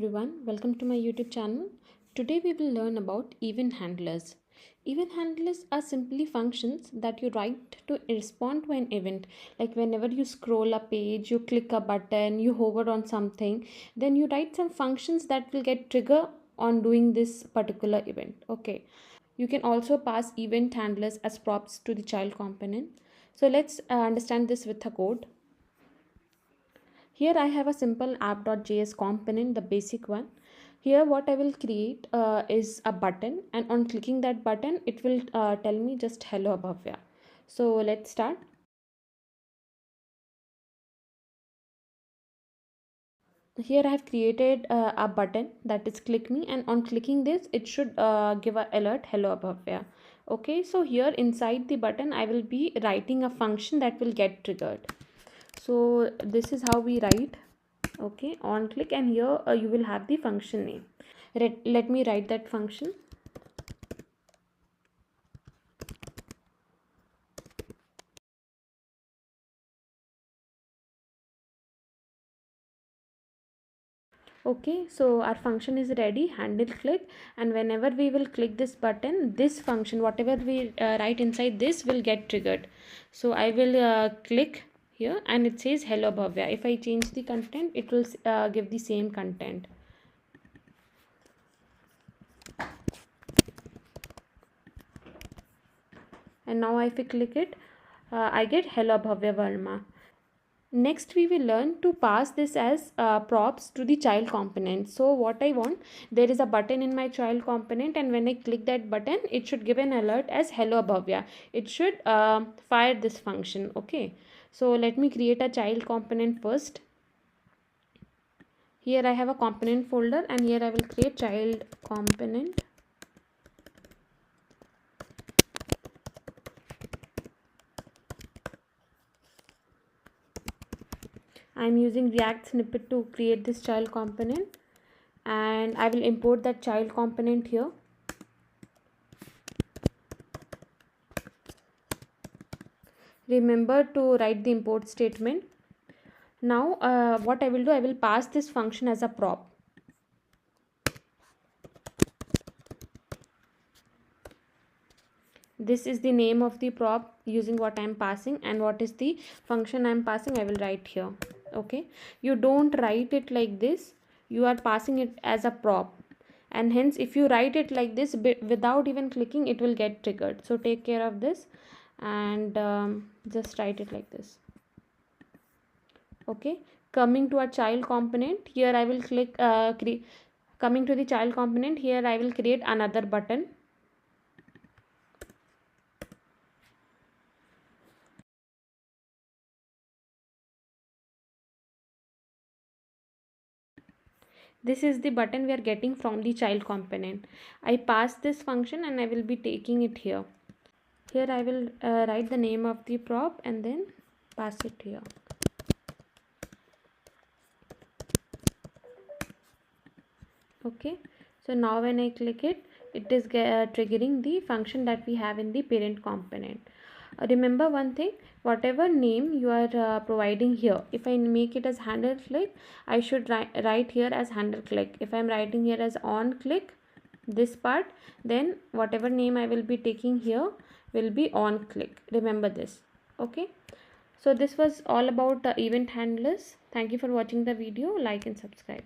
everyone, welcome to my YouTube channel. Today we will learn about event handlers. Event handlers are simply functions that you write to respond to an event. Like whenever you scroll a page, you click a button, you hover on something, then you write some functions that will get trigger on doing this particular event. Okay. You can also pass event handlers as props to the child component. So let's understand this with a code. Here I have a simple app.js component, the basic one. Here what I will create is a button, and on clicking that button it will tell me just hello Bhavya. So let's start. Here I have created a button that is click me, and on clicking this it should give a alert hello Bhavya. Okay, so here inside the button I will be writing a function that will get triggered. So this is how we write. Okay, on click, and here you will have the function name. Let me write that function. Okay, so our function is ready, handle click, and whenever we will click this button, this function whatever we write inside this will get triggered. So I will click here and it says hello Bhavya. If I change the content, it will give the same content. And now if I click it, I get hello Bhavya Verma. Next we will learn to pass this as props to the child component. So what I want, there is a button in my child component, and when I click that button it should give an alert as hello Bhavya. It should fire this function. Okay, so let me create a child component first. Here I have a component folder, and here I will create child component. I am using React snippet to create this child component, and I will import that child component here. Remember to write the import statement. Now what I will do, I will pass this function as a prop. This is the name of the prop using what I am passing, and what is the function I am passing I will write here. Okay, you don't write it like this, you are passing it as a prop, and hence if you write it like this without even clicking, it will get triggered. So take care of this, and just write it like this. Okay, coming to a child component, here I will click coming to the child component, here I will create another button. This is the button we are getting from the child component. I pass this function and I will be taking it here. Here I will write the name of the prop and then pass it here. Okay, so now when I click it, it is triggering the function that we have in the parent component. Remember one thing, whatever name you are providing here, if I make it as handle click, I should write here as handle click. If I am writing here as on click, this part, then whatever name I will be taking here will be on click. Remember this. Okay, so this was all about event handlers. Thank you for watching the video. Like and subscribe.